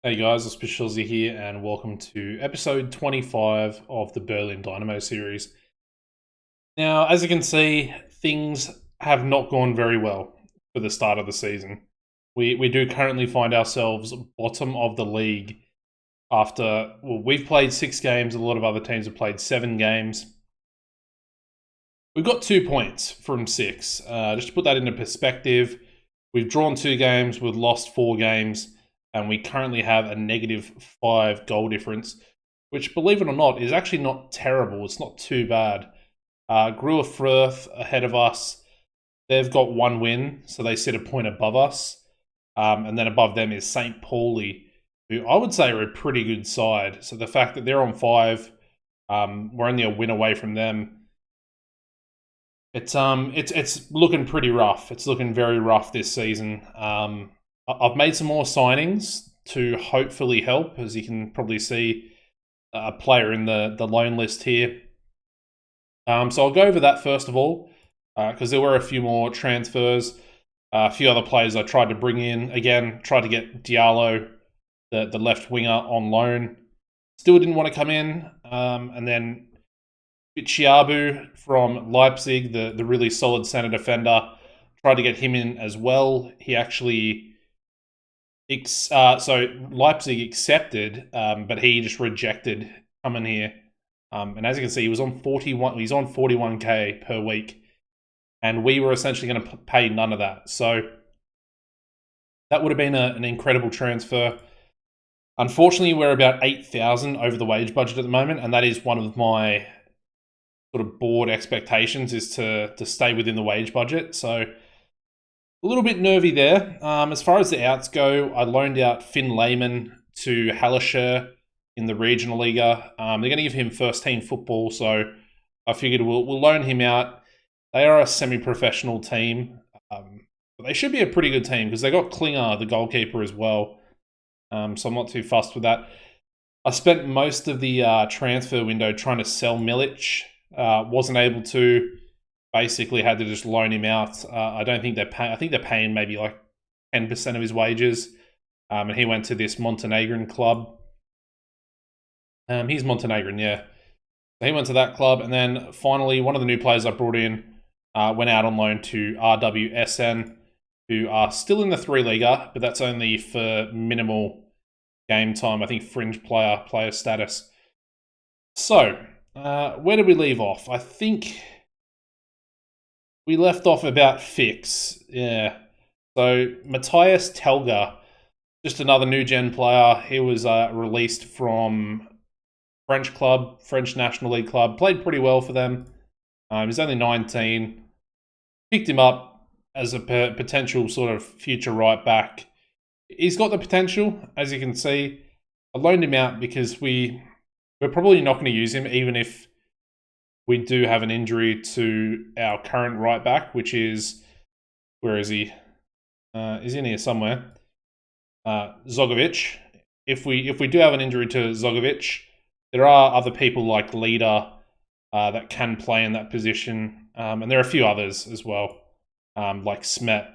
Hey guys, it's Pishilzi here, and welcome to episode 25 of the BFC Dynamo series. Now, as you can see, things have not gone very well for the start of the season. We do currently find ourselves bottom of the league after, well, we've played 6 games, a lot of other teams have played 7 games. We've got 2 points from 6. Just to put that into perspective, we've drawn 2 games, we've lost 4 games, and we currently have a -5 goal difference, which, believe it or not, is actually not terrible. It's not too bad. Grua Firth ahead of us. They've got 1 win, so they sit a point above us. And then above them is St. Pauli, who I would say are a pretty good side. So the fact that they're on 5, we're only a win away from them. It's looking pretty rough. It's looking very rough this season. I've made some more signings to hopefully help, as you can probably see a player in the loan list here. So I'll go over that first of all, because there were a few more transfers, a few other players I tried to bring in. Again, tried to get Diallo, the left winger, on loan. Still didn't want to come in. And then Chiabu from Leipzig, the really solid centre defender, tried to get him in as well. He actually... so Leipzig accepted, but he just rejected coming here. And as you can see, he was on 41. He's on 41k per week, and we were essentially going to pay none of that. So that would have been an incredible transfer. Unfortunately, we're about 8,000 over the wage budget at the moment, and that is one of my sort of board expectations, is to stay within the wage budget. So a little bit nervy there. As far as the outs go, I loaned out Finn Lehman to Hallisher in the Regional Liga. They're going to give him first team football, so I figured we'll loan him out. They are a semi-professional team, but they should be a pretty good team because they got Klinger, the goalkeeper, as well. So I'm not too fussed with that. I spent most of the transfer window trying to sell Milic. Wasn't able to. Basically had to just loan him out. I don't think I think they're paying maybe like 10% of his wages. And he went to this Montenegrin club. He's Montenegrin, yeah. So he went to that club. And then finally, one of the new players I brought in went out on loan to RWSN, who are still in the 3 Liga, but that's only for minimal game time. I think fringe player status. So, where did we leave off? I think we left off about Fix, yeah. So Matthias Telga, just another new gen player. He was released from French National League club. Played pretty well for them. He's only 19. Picked him up as a potential sort of future right back. He's got the potential, as you can see. I loaned him out because we're probably not going to use him, even if we do have an injury to our current right back, which is, where is he? He's in here somewhere. Zogovic. If we do have an injury to Zogovic, there are other people like Leader that can play in that position, and there are a few others as well, like Smet.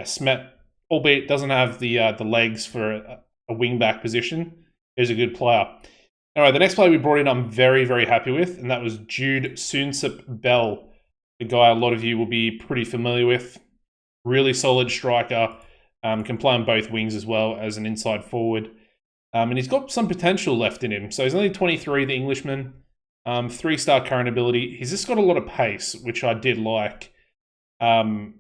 Smet, albeit doesn't have the legs for a wing back position, is a good player. All right, the next player we brought in, I'm very, very happy with, and that was Jude Soonsip Bell, the guy a lot of you will be pretty familiar with. Really solid striker, can play on both wings as well as an inside forward. And he's got some potential left in him. So he's only 23, the Englishman, 3-star current ability. He's just got a lot of pace, which I did like. And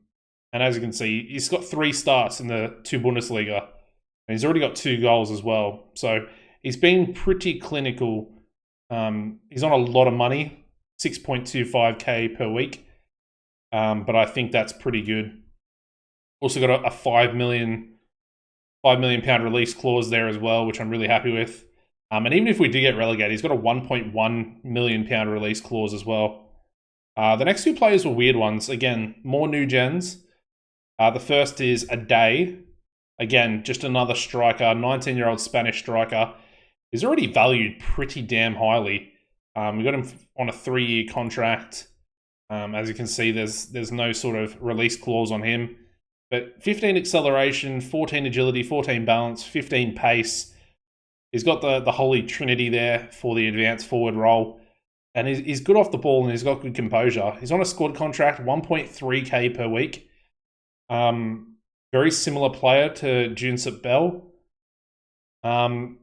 as you can see, he's got 3 starts in the 2 Bundesliga, and he's already got 2 goals as well. So he's been pretty clinical. He's on a lot of money, 6.25k per week. But I think that's pretty good. Also got a £5 million release clause there as well, which I'm really happy with. And even if we do get relegated, he's got a £1.1 million release clause as well. The next 2 players were weird ones. Again, more new gens. The first is Ade. Again, just another striker, 19-year-old Spanish striker. He's already valued pretty damn highly. We got him on a 3-year contract. As you can see, there's no sort of release clause on him. But 15 acceleration, 14 agility, 14 balance, 15 pace. He's got the holy trinity there for the advanced forward role. And he's good off the ball and he's got good composure. He's on a squad contract, 1.3k per week. Very similar player to Junsep Bell. Junsep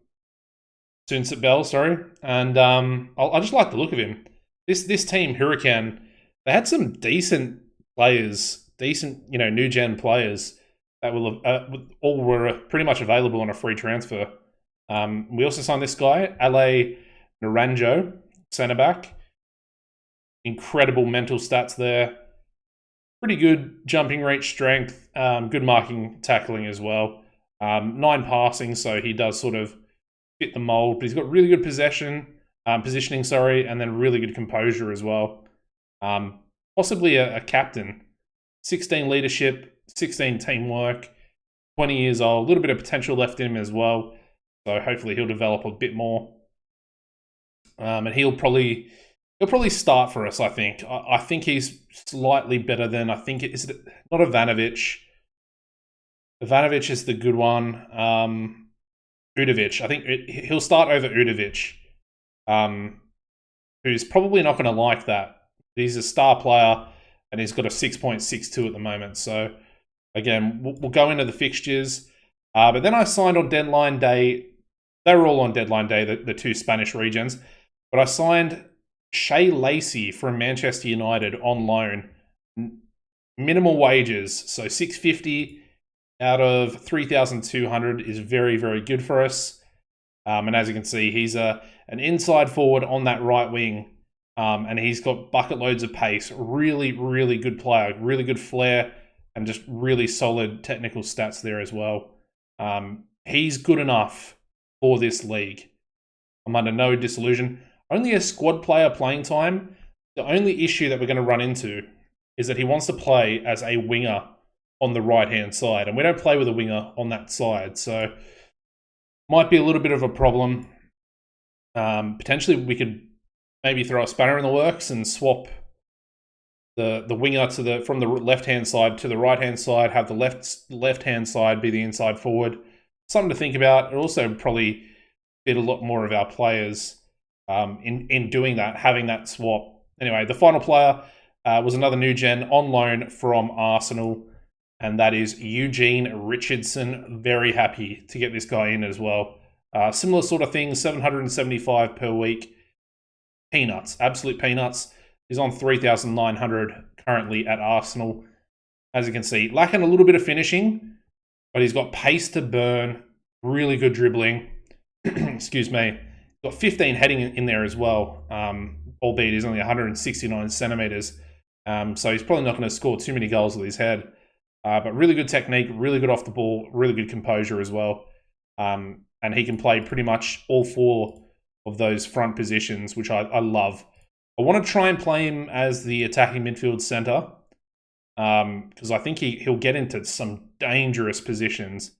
Bell, sorry. And I just like the look of him. This team, Hurricane, they had some decent players, new gen players that will all were pretty much available on a free transfer. We also signed this guy, Ale Naranjo, centre back. Incredible mental stats there. Pretty good jumping reach strength. Good marking, tackling as well. 9 passing, so he does sort of fit the mold. But he's got really good positioning, and then really good composure as well. Possibly a captain. 16 leadership, 16 teamwork, 20 years old. A little bit of potential left in him as well. So hopefully he'll develop a bit more. And he'll probably start for us, I think. I think he's slightly better than, not Ivanovic. Ivanovic is the good one. Udovic. I think he'll start over Udovic, who's probably not going to like that. He's a star player, and he's got a 6.62 at the moment. So, again, we'll go into the fixtures. But then I signed on deadline day. They were all on deadline day, the two Spanish regions. But I signed Shea Lacey from Manchester United on loan. Minimal wages. So $650 out of 3,200 is very, very good for us. And as you can see, he's an inside forward on that right wing. And he's got bucket loads of pace. Really, really good player. Really good flair. And just really solid technical stats there as well. He's good enough for this league. I'm under no disillusion. Only a squad player playing time. The only issue that we're going to run into is that he wants to play as a winger on the right-hand side. And we don't play with a winger on that side. So, might be a little bit of a problem. Potentially, we could maybe throw a spanner in the works and swap the winger from the left-hand side to the right-hand side, have the left-hand side be the inside forward. Something to think about. It also probably fit a lot more of our players in doing that, having that swap. Anyway, the final player was another new gen on loan from Arsenal, and that is Eugene Richardson. Very happy to get this guy in as well. Similar sort of thing, 775 per week. Peanuts, absolute peanuts. He's on 3,900 currently at Arsenal. As you can see, lacking a little bit of finishing, but he's got pace to burn, really good dribbling. Excuse me. Got 15 heading in there as well, albeit he's only 169 centimeters. So he's probably not going to score too many goals with his head. But really good technique, really good off the ball, really good composure as well. And he can play pretty much all 4 of those front positions, which I love. I want to try and play him as the attacking midfield centre, because I think he'll get into some dangerous positions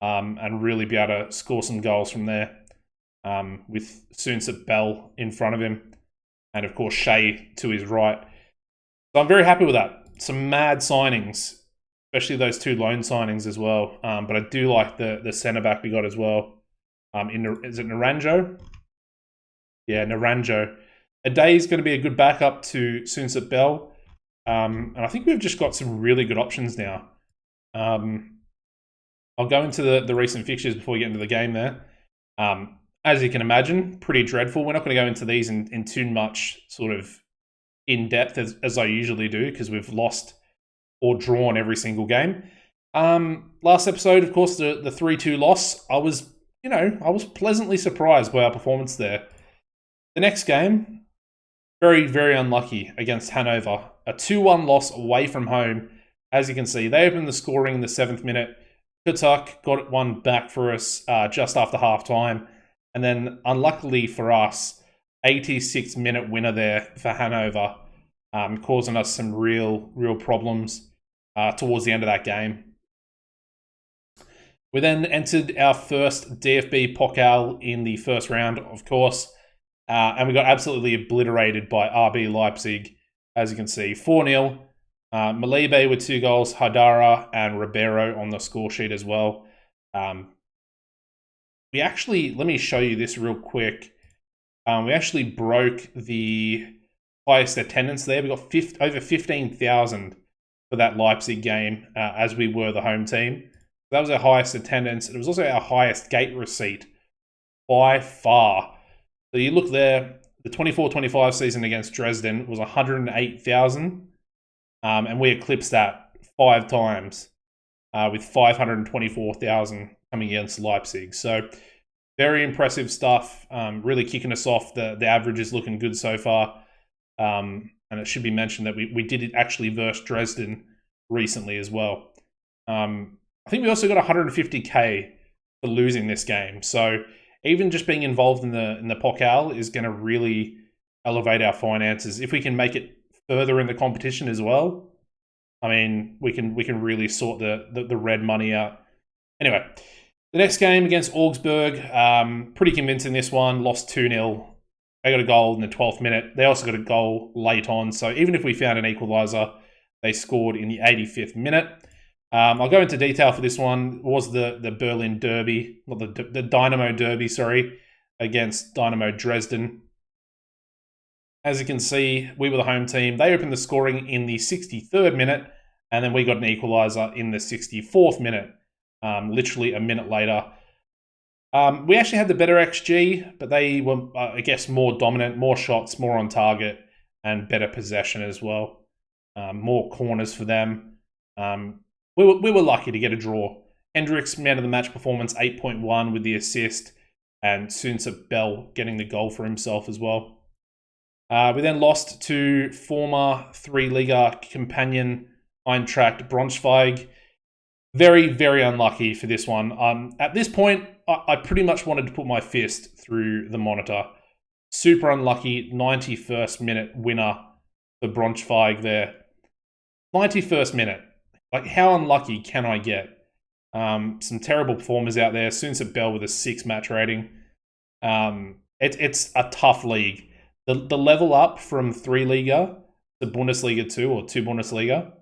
and really be able to score some goals from there, with Junsep Bell in front of him and, of course, Shea to his right. So I'm very happy with that. Some mad signings, especially those 2 loan signings as well. But I do like the centre-back we got as well. Is it Naranjo? Yeah, Naranjo. Aday's going to be a good backup to Junsep Bell. And I think we've just got some really good options now. I'll go into the recent fixtures before we get into the game there. As you can imagine, pretty dreadful. We're not going to go into these in too much sort of in-depth as I usually do, because we've lost or drawn every single game. Last episode, of course, the 3-2 loss. I was pleasantly surprised by our performance there. The next game, very, very unlucky against Hanover. A 2-1 loss away from home. As you can see, they opened the scoring in the 7th minute. Kutuk got one back for us just after half-time. And then, unluckily for us, 86-minute winner there for Hanover, causing us some real problems towards the end of that game. We then entered our first DFB Pokal in the first round, of course, and we got absolutely obliterated by RB Leipzig, as you can see. 4-0. Malibe with 2 goals, Hadara and Ribeiro on the score sheet as well. We actually, let me show you this real quick. We actually broke the highest attendance there. We got over 15,000 for that Leipzig game, as we were the home team. That was our highest attendance. It was also our highest gate receipt by far. So you look there, the 24-25 season against Dresden was 108,000, and we eclipsed that 5 times with 524,000 coming against Leipzig. So very impressive stuff, really kicking us off. The average is looking good so far. And it should be mentioned that we did it actually versus Dresden recently as well. I think we also got 150k for losing this game. So even just being involved in the Pokal is going to really elevate our finances. If we can make it further in the competition as well, I mean, we can really sort the red money out. Anyway, the next game against Augsburg, pretty convincing this one, lost 2-0. They got a goal in the 12th minute. They also got a goal late on. So even if we found an equaliser, they scored in the 85th minute. I'll go into detail for this one. It was the Berlin Derby, not the Dynamo Derby, sorry, against Dynamo Dresden. As you can see, we were the home team. They opened the scoring in the 63rd minute, and then we got an equaliser in the 64th minute, literally a minute later. We actually had the better XG, but they were, I guess, more dominant, more shots, more on target, and better possession as well. More corners for them. We were lucky to get a draw. Hendricks, man of the match performance, 8.1 with the assist, and Sunset Bell getting the goal for himself as well. We then lost to former 3-Liga companion Eintracht Braunschweig. Very, very unlucky for this one. At this point, I pretty much wanted to put my fist through the monitor. Super unlucky, 91st minute winner for Braunschweig there. 91st minute. Like, how unlucky can I get? Some terrible performers out there. Sunset Bell with a 6 match rating. It's a tough league. The level up from 3-Liga to Bundesliga 2 or 2 Bundesliga,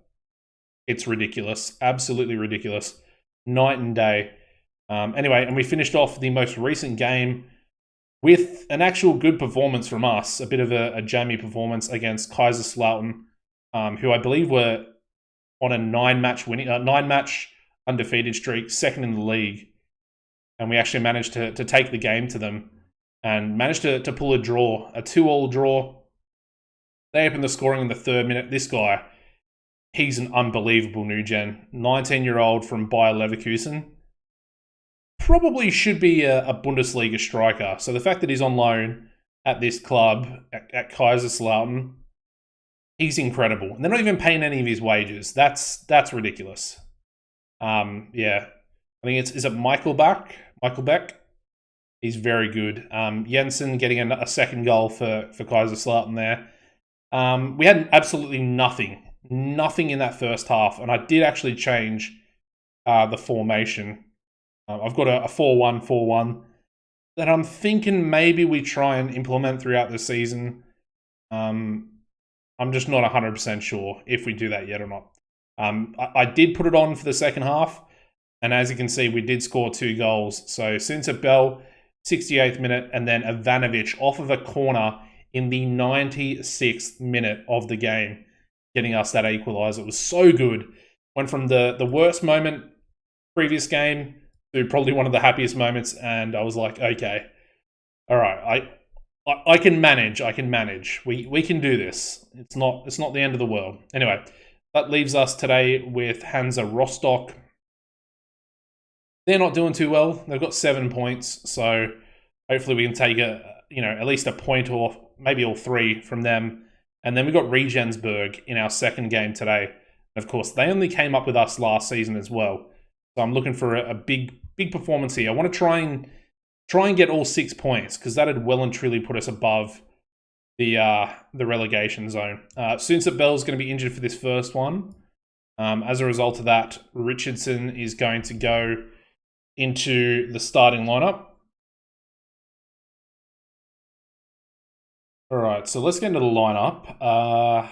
it's ridiculous. Absolutely ridiculous. Night and day. Anyway, and we finished off the most recent game with an actual good performance from us. A bit of a jammy performance against Kaiserslautern, who I believe were on a 9-match undefeated streak, second in the league. And we actually managed to take the game to them and managed to pull a draw, a 2-2 draw. They opened the scoring in the 3rd minute. This guy, he's an unbelievable new gen. 19-year-old from Bayer Leverkusen. Probably should be a Bundesliga striker. So the fact that he's on loan at this club, at Kaiserslautern, he's incredible. And they're not even paying any of his wages. That's ridiculous. Yeah. I think is it Michael Beck? He's very good. Jensen getting a second goal for Kaiserslautern there. We had absolutely nothing in that first half, and I did actually change the formation. I've got a 4-1-4-1 that I'm thinking maybe we try and implement throughout the season. I'm just not 100% sure if we do that yet or not. I did put it on for the second half, and as you can see, we did score 2 goals. So Sunset Bell, 68th minute, and then Ivanovic off of a corner in the 96th minute of the game, getting us that equaliser. It was so good. Went from the worst moment previous game to probably one of the happiest moments, and I was like, okay, all right, I can manage. We can do this. It's not the end of the world. Anyway, that leaves us today with Hansa Rostock. They're not doing too well. They've got 7 points, so hopefully we can take at least a point or maybe all 3 from them. And then we got Regensburg in our second game today. And of course, they only came up with us last season as well. So I'm looking for a big performance here. I want to try and get all 6 points, because that'd well and truly put us above the relegation zone. Sunset Bell's going to be injured for this first one. As a result of that, Richardson is going to go into the starting lineup. All right, so let's get into the lineup.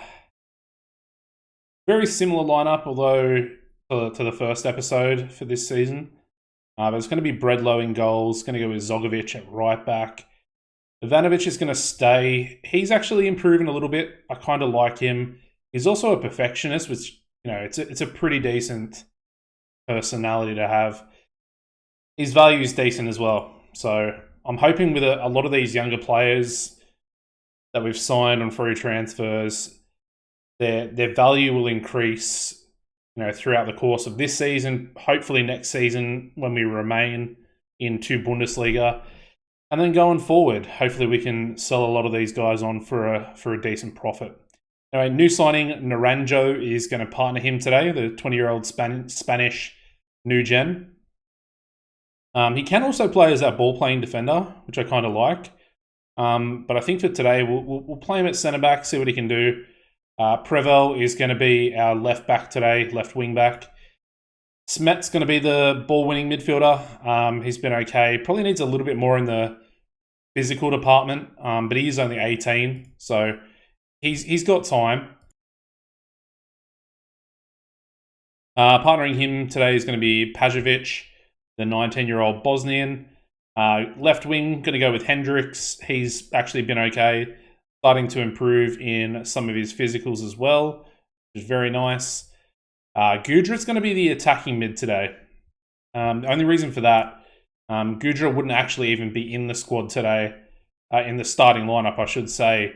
Very similar lineup, although to the first episode for this season. But it's going to be Bredlow in goals. Going to go with Zogovic at right back. Ivanovic is going to stay. He's actually improving a little bit. I kind of like him. He's also a perfectionist, which, it's a pretty decent personality to have. His value is decent as well. So I'm hoping with a lot of these younger players that we've signed on free transfers, their value will increase, throughout the course of this season. Hopefully next season when we remain in 2 Bundesliga, and then going forward, hopefully we can sell a lot of these guys on for a decent profit. Anyway, new signing Naranjo is going to partner him today, the 20-year-old Spanish new gen. He can also play as that ball-playing defender, which I kind of like. But I think for today, we'll play him at centre-back, see what he can do. Prevel is going to be our left-back today, left wing-back. Smet's going to be the ball-winning midfielder. He's been okay. Probably needs a little bit more in the physical department, but he is only 18, so he's got time. Partnering him today is going to be Pajovic, the 19-year-old Bosnian. Left wing, going to go with Hendricks. He's actually been okay. Starting to improve in some of his physicals as well, which is very nice. Gudra's going to be the attacking mid today. The only reason for that, Gudra wouldn't actually even be in the squad today, in the starting lineup, I should say,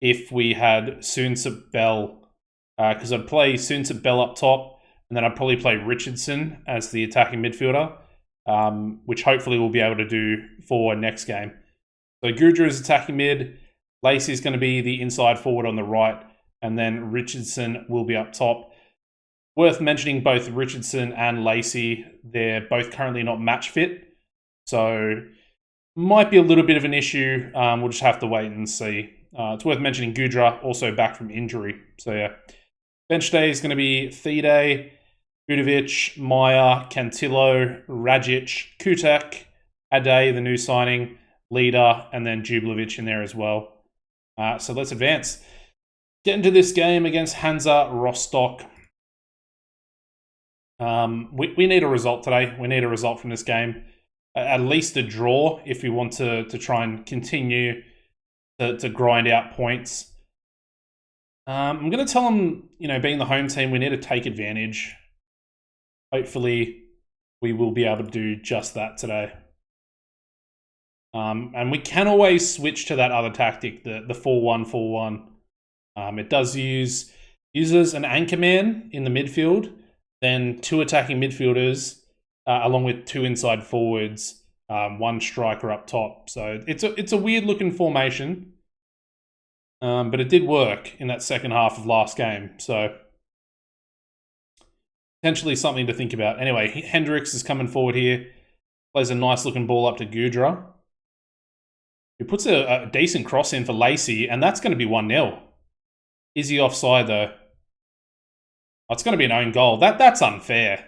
if we had Soonsup Bell, because I'd play Soonsup Bell up top, and then I'd probably play Richardson as the attacking midfielder, which hopefully we'll be able to do for next game. So Gudra is attacking mid. Lacey is going to be the inside forward on the right, and then Richardson will be up top. Worth mentioning, both Richardson and Lacey, they're both currently not match fit, so might be a little bit of an issue. We'll just have to wait and see. It's worth mentioning Gudra also back from injury. So yeah, bench day is going to be Thede, Budovic, Meyer, Cantillo, Rajic, Kutak, Ade, the new signing, Leader, and then Jublovic in there as well. So let's advance. Get into this game against Hansa Rostock. We need a result today. We need a result from this game. At least a draw if we want to try and continue to grind out points. I'm going to tell them, being the home team, we need to take advantage. Hopefully, we will be able to do just that today. And we can always switch to that other tactic, the 4-1-4-1. It does uses an anchor man in the midfield, then 2 attacking midfielders, along with 2 inside forwards, 1 striker up top. So it's a weird looking formation, but it did work in that second half of last game. So potentially something to think about. Anyway, Hendricks is coming forward here, plays a nice looking ball up to Gudra. He puts a decent cross in for Lacey, and that's going to be 1-0. Is he offside, though? Oh, it's going to be an own goal. That's unfair.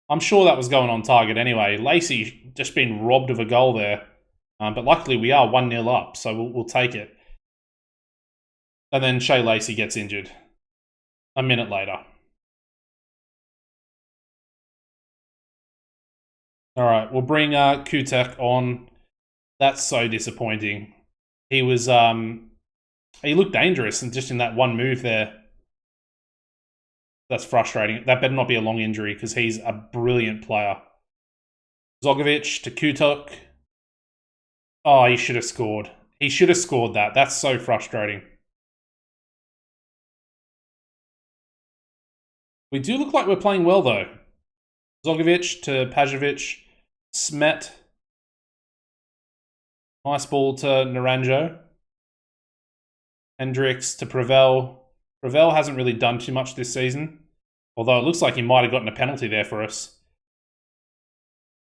I'm sure that was going on target anyway. Lacey just been robbed of a goal there. But luckily, we are 1-0 up, so we'll take it. And then Shea Lacey gets injured a minute later. All right, we'll bring Kutek on. That's so disappointing. He was, he looked dangerous and just in that one move there. That's frustrating. That better not be a long injury because he's a brilliant player. Zogovic to Kutok. Oh, he should have scored. He should have scored that. That's so frustrating. We do look like we're playing well, though. Zogovic to Pajovic. Smet. Nice ball to Naranjo. Hendricks to Prevel. Prevel hasn't really done too much this season, although it looks like he might have gotten a penalty there for us.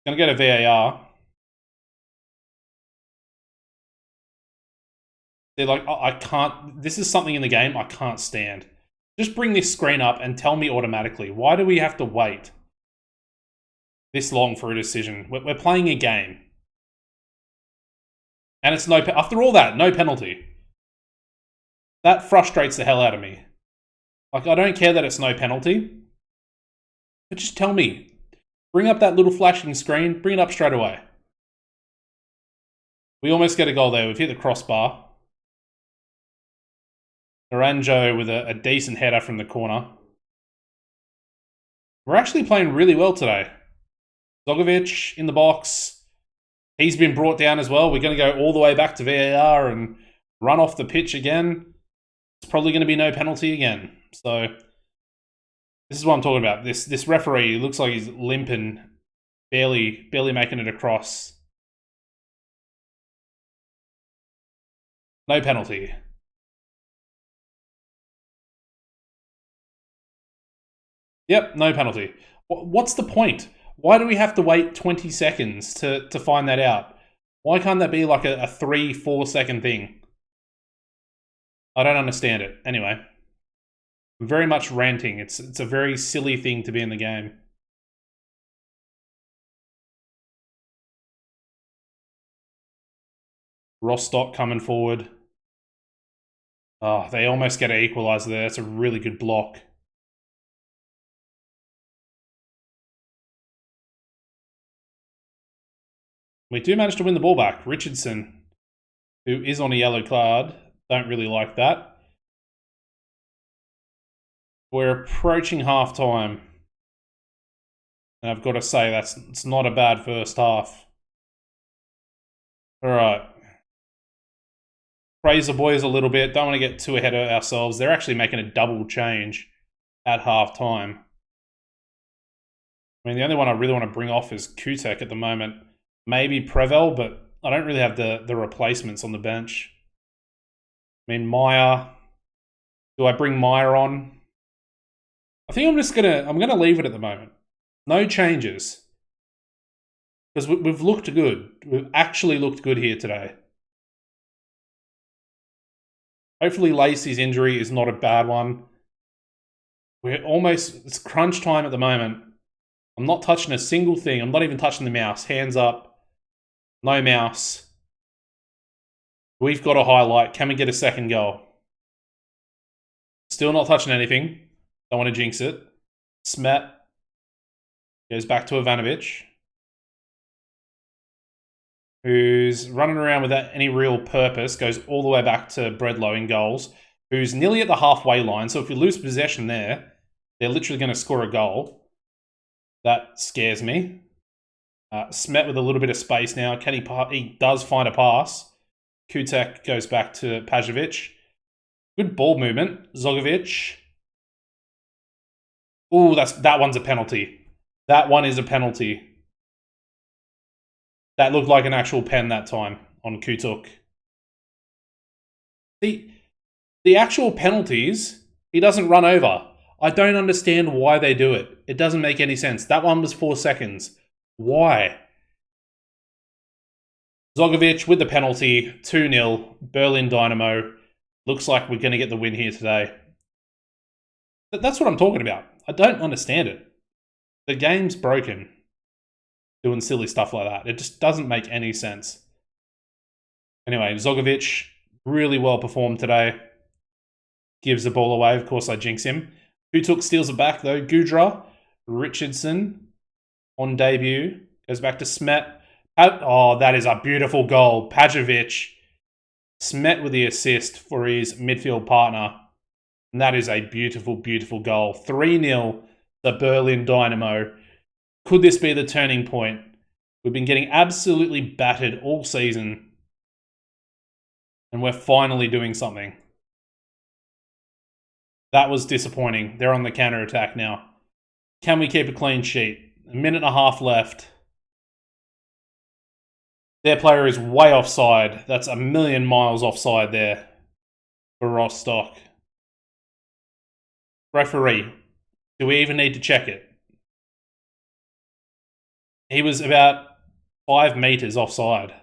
Going to go to VAR. They're like, oh, I can't... This is something in the game I can't stand. Just bring this screen up and tell me automatically. Why do we have to wait this long for a decision? We're playing a game. And it's no... After all that, no penalty. That frustrates the hell out of me. Like, I don't care that it's no penalty, but just tell me. Bring up that little flashing screen. Bring it up straight away. We almost get a goal there. We've hit the crossbar. Naranjo with a decent header from the corner. We're actually playing really well today. Zogovic in the box. He's been brought down as well. We're going to go all the way back to VAR and run off the pitch again. It's probably going to be no penalty again. So this is what I'm talking about. This referee looks like he's limping, barely making it across. No penalty. Yep, no penalty. What's the point? Why do we have to wait 20 seconds to find that out? Why can't that be like a 3-4 second thing? I don't understand it. Anyway, I'm very much ranting. It's a very silly thing to be in the game. Rostock coming forward. Oh, they almost get an equaliser there. That's a really good block. We do manage to win the ball back. Richardson, who is on a yellow card, don't really like that. We're approaching half-time. And I've got to say, it's not a bad first half. All right. Praise the boys a little bit. Don't want to get too ahead of ourselves. They're actually making a double change at half-time. I mean, the only one I really want to bring off is Kutek at the moment. Maybe Prevel, but I don't really have the replacements on the bench. I mean, Meyer. Do I bring Meyer on? I think I'm gonna leave it at the moment. No changes. Because we've looked good. We've actually looked good here today. Hopefully Lacey's injury is not a bad one. It's crunch time at the moment. I'm not touching a single thing. I'm not even touching the mouse. Hands up. No mouse. We've got a highlight. Can we get a second goal? Still not touching anything. Don't want to jinx it. Smet goes back to Ivanovic, who's running around without any real purpose, goes all the way back to Bredlow in goals, who's nearly at the halfway line. So if we lose possession there, they're literally going to score a goal. That scares me. Smet with a little bit of space now. He does find a pass. Kutek goes back to Pajovic. Good ball movement. Zogovic. Ooh, that one's a penalty. That one is a penalty. That looked like an actual pen that time on Kutuk. The actual penalties, he doesn't run over. I don't understand why they do it. It doesn't make any sense. That one was 4 seconds. Why? Zogovic with the penalty, 2-0, Berlin Dynamo. Looks like we're going to get the win here today. That's what I'm talking about. I don't understand it. The game's broken. Doing silly stuff like that. It just doesn't make any sense. Anyway, Zogovic, really well performed today. Gives the ball away. Of course, I jinx him. Kutuk steals it back, though. Gudra, Richardson on debut. Goes back to Smet. Oh, that is a beautiful goal. Pajovic. Smet with the assist for his midfield partner. And that is a beautiful, beautiful goal. 3-0, the Berlin Dynamo. Could this be the turning point? We've been getting absolutely battered all season. And we're finally doing something. That was disappointing. They're on the counter-attack now. Can we keep a clean sheet? A minute and a half left. Their player is way offside. That's a million miles offside there for Rostock. Referee, do we even need to check it? He was about 5 meters offside.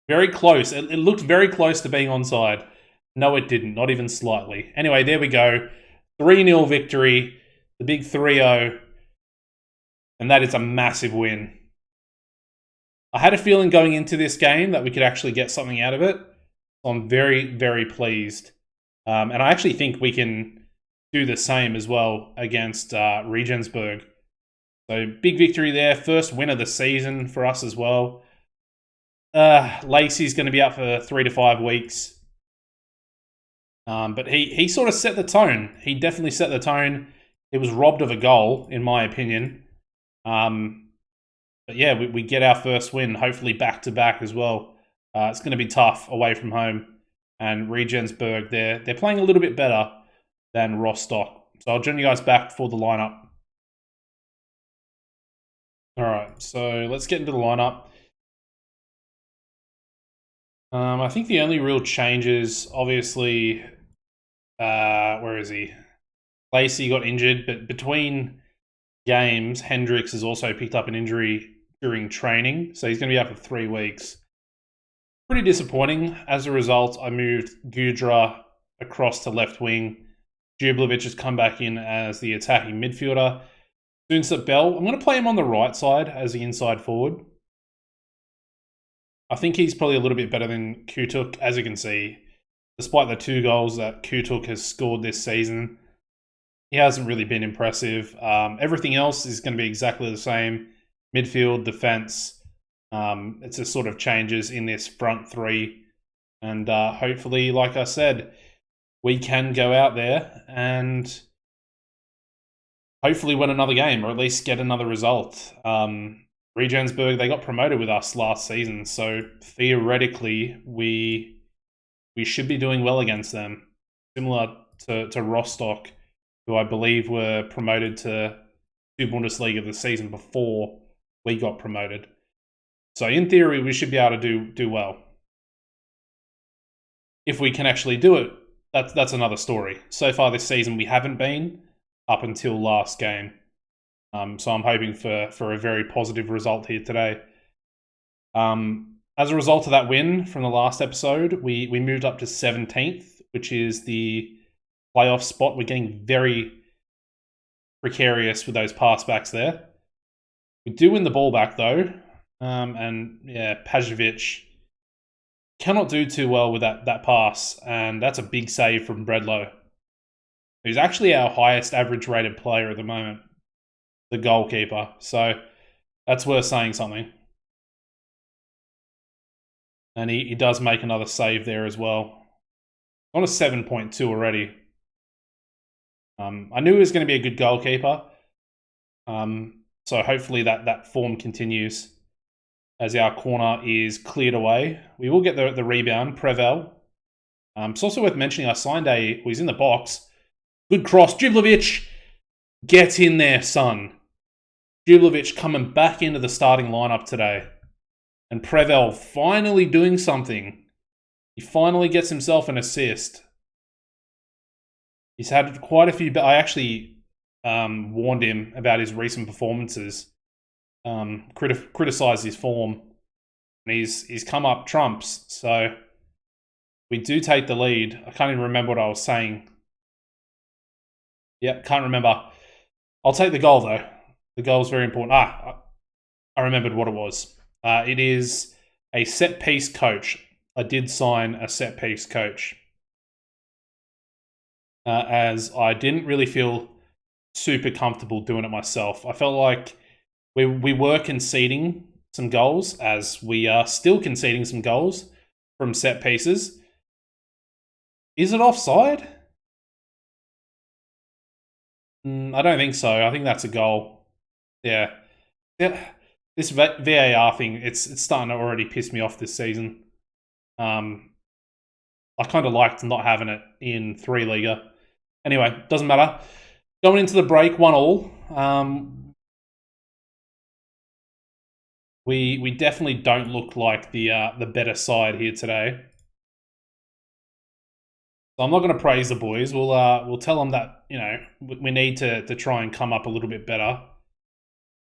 Very close. It looked very close to being onside. No, it didn't. Not even slightly. Anyway, there we go. 3-0 victory. The big 3-0. And that is a massive win. I had a feeling going into this game that we could actually get something out of it. So I'm very, very pleased. And I actually think we can do the same as well against Regensburg. So big victory there. First win of the season for us as well. Lacey's going to be out for 3 to 5 weeks. But he sort of set the tone. He definitely set the tone. It was robbed of a goal, in my opinion. But yeah, we get our first win, hopefully back-to-back as well. It's going to be tough away from home. And Regensburg, they're playing a little bit better than Rostock. So I'll join you guys back for the lineup. All right, so let's get into the lineup. I think the only real changes, obviously, where is he? Lacey got injured, but between games, Hendricks has also picked up an injury during training, so he's going to be out for 3 weeks. Pretty disappointing. As a result, I moved Gudra across to left wing. Jublovic has come back in as the attacking midfielder. Sunset Bell, I'm going to play him on the right side as the inside forward. I think he's probably a little bit better than Kutuk, as you can see. Despite the 2 goals that Kutuk has scored this season, he hasn't really been impressive. Everything else is going to be exactly the same. Midfield, defense. It's just sort of changes in this front 3. And hopefully, like I said, we can go out there and hopefully win another game or at least get another result. Regensburg, they got promoted with us last season, so theoretically we should be doing well against them. Similar to Rostock, who I believe were promoted to 2 Bundesliga the season before we got promoted. So in theory, we should be able to do well. If we can actually do it, that's another story. So far this season, we haven't been up until last game. So I'm hoping for a very positive result here today. As a result of that win from the last episode, we moved up to 17th, which is the playoff spot. We're getting very precarious with those pass backs there. We do win the ball back though. And yeah, Pajovic cannot do too well with that pass, and that's a big save from Bredlow, who's actually our highest average rated player at the moment, the goalkeeper. So that's worth saying something. And he does make another save there as well. On a 7.2 already. I knew he was going to be a good goalkeeper. So hopefully that form continues as our corner is cleared away. We will get the rebound, Prevel. It's also worth mentioning I signed he's in the box. Good cross, Jublovic. Get in there, son. Jublovic coming back into the starting lineup today. And Prevel finally doing something. He finally gets himself an assist. He's had quite a few... I actually warned him about his recent performances. Criticised his form. And he's come up trumps. So we do take the lead. I can't even remember what I was saying. Yep, can't remember. I'll take the goal, though. The goal is very important. I remembered what it was. It is a set-piece coach. I did sign a set-piece coach. As I didn't really feel super comfortable doing it myself. I felt like we were conceding some goals, as we are still conceding some goals from set pieces. Is it offside? I don't think so. I think that's a goal. Yeah. This VAR thing, it's starting to already piss me off this season. I kind of liked not having it in 3 Liga. Anyway, doesn't matter. Going into the break, 1-1. We definitely don't look like the better side here today. So I'm not going to praise the boys. We'll tell them that, you know, we need to try and come up a little bit better.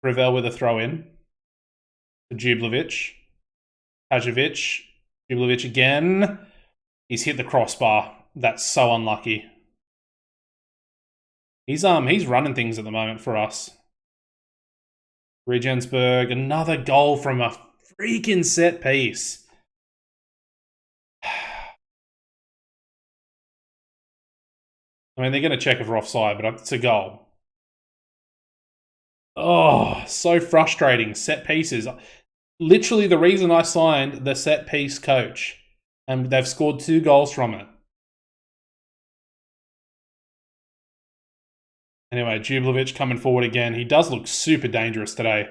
Prevel with a throw in. Jublovic. Pajovic. Jublovic again. He's hit the crossbar. That's so unlucky. He's running things at the moment for us. Regensburg, another goal from a freaking set piece. I mean, they're going to check if we're offside, but it's a goal. Oh, so frustrating. Set pieces. Literally the reason I signed the set piece coach. And they've scored 2 goals from it. Anyway, Jublovic coming forward again. He does look super dangerous today.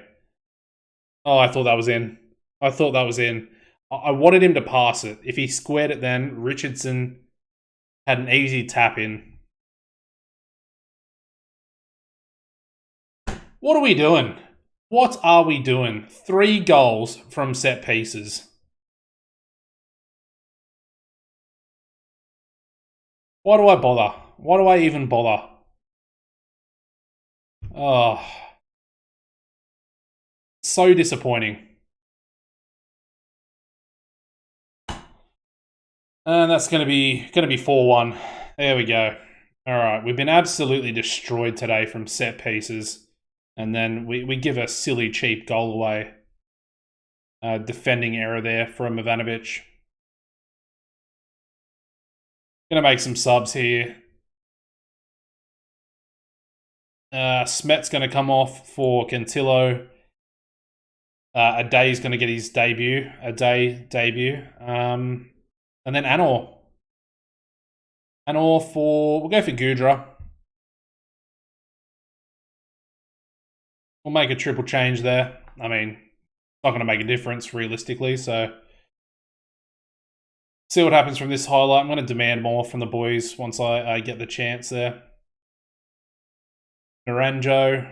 Oh, I thought that was in. I thought that was in. I wanted him to pass it. If he squared it then, Richardson had an easy tap in. What are we doing? What are we doing? 3 goals from set pieces. Why do I bother? Why do I even bother? Oh, so disappointing. And that's going to be 4-1. There we go. All right, we've been absolutely destroyed today from set pieces, and then we give a silly cheap goal away. Defending error there from Ivanovic. Going to make some subs here. Smet's going to come off for Cantillo. Aday's going to get his debut. Debut. And then Anor. We'll go for Gudra. We'll make a triple change there. I mean, it's not going to make a difference realistically, so see what happens from this highlight. I'm going to demand more from the boys once I get the chance there. Naranjo.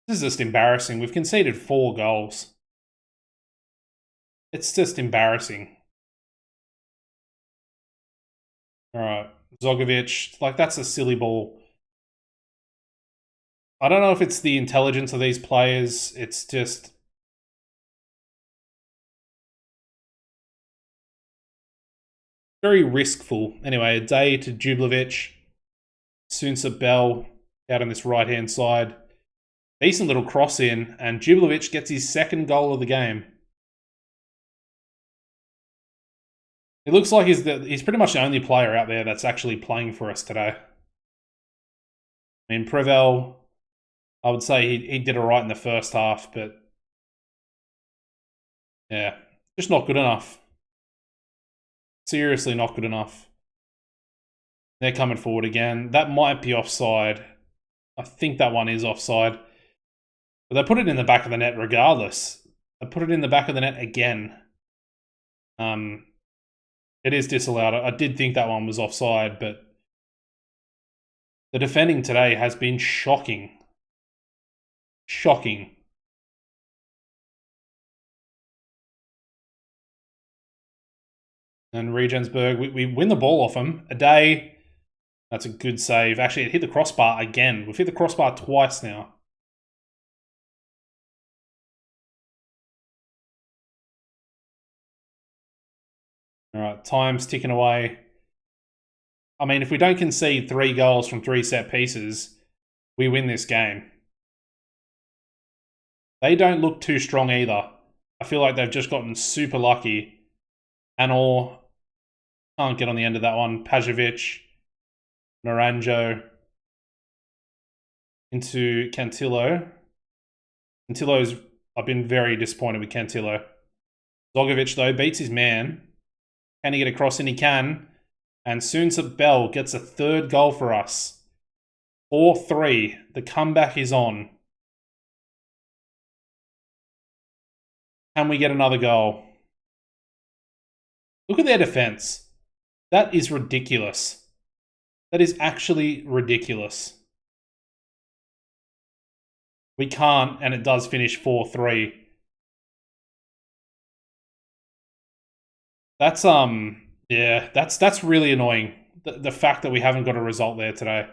This is just embarrassing. We've conceded 4 goals. It's just embarrassing. All right. Zogovic. Like, that's a silly ball. I don't know if it's the intelligence of these players. It's just... very riskful. Anyway, a day to Jublovic. Sunsa Bell out on this right-hand side. Decent little cross in, and Jublovic gets his 2nd goal of the game. It looks like he's pretty much the only player out there that's actually playing for us today. I mean, Prevel, I would say he did alright in the first half, but yeah, just not good enough. Seriously not good enough. They're coming forward again. That might be offside. I think that one is offside. But they put it in the back of the net regardless. They put it in the back of the net again. It is disallowed. I did think that one was offside, but the defending today has been shocking. Shocking. And Regensburg, we win the ball off him. A day. That's a good save. Actually, it hit the crossbar again. We've hit the crossbar twice now. All right, time's ticking away. I mean, if we don't concede 3 goals from 3 set pieces, we win this game. They don't look too strong either. I feel like they've just gotten super lucky. Anor can't get on the end of that one. Pajovic, Naranjo into Cantillo. I've been very disappointed with Cantillo. Zogovic, though, beats his man. Can he get across? And he can. And Sunsa Bell gets a 3rd goal for us. 4-3. The comeback is on. Can we get another goal? Look at their defense. That is ridiculous. That is actually ridiculous. We can't, and it does finish 4-3. That's yeah, that's really annoying. The fact that we haven't got a result there today.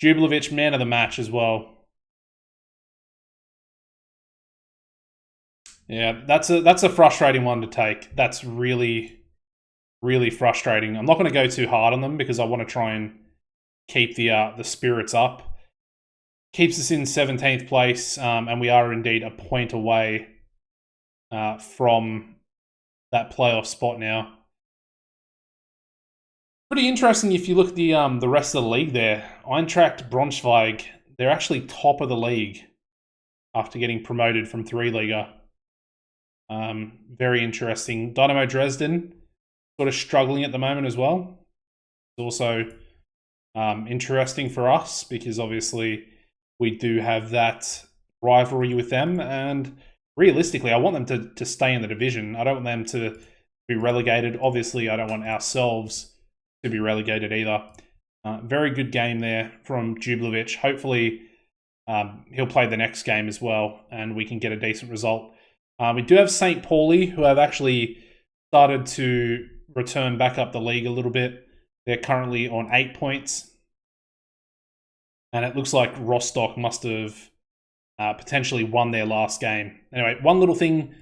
Jublovic, man of the match as well. Yeah, that's a frustrating one to take. That's really, really frustrating. I'm not going to go too hard on them because I want to try and keep the spirits up. Keeps us in 17th place, and we are indeed a point away from that playoff spot now. Pretty interesting if you look at the rest of the league there. Eintracht Braunschweig, they're actually top of the league after getting promoted from 3 Liga. Very interesting. Dynamo Dresden, sort of struggling at the moment as well. It's also interesting for us because obviously we do have that rivalry with them, and realistically, I want them to stay in the division. I don't want them to be relegated. Obviously, I don't want ourselves to be relegated either. Very good game there from Jublovic. Hopefully, he'll play the next game as well, and we can get a decent result. We do have St. Pauli, who have actually started to return back up the league a little bit. They're currently on 8 points. And it looks like Rostock must have potentially won their last game. Anyway, one little thing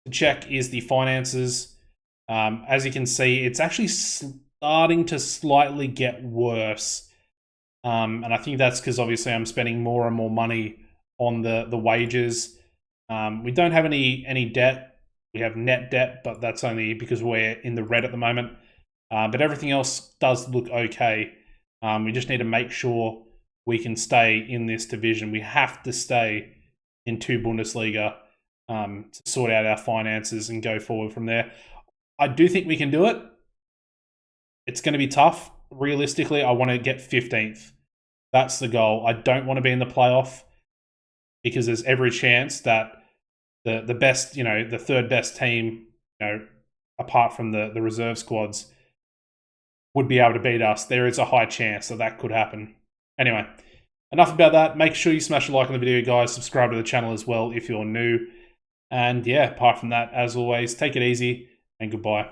to check is the finances. As you can see, it's actually starting to slightly get worse. And I think that's because obviously I'm spending more and more money on the wages. We don't have any debt. We have net debt, but that's only because we're in the red at the moment. But everything else does look okay. We just need to make sure we can stay in this division. We have to stay in 2 Bundesliga to sort out our finances and go forward from there. I do think we can do it. It's going to be tough. Realistically, I want to get 15th. That's the goal. I don't want to be in the playoff because there's every chance that the best, the third best team, apart from the reserve squads, would be able to beat us. There is a high chance that could happen. Anyway, enough about that. Make sure you smash a like on the video, guys. Subscribe to the channel as well if you're new. And yeah, apart from that, as always, take it easy and goodbye.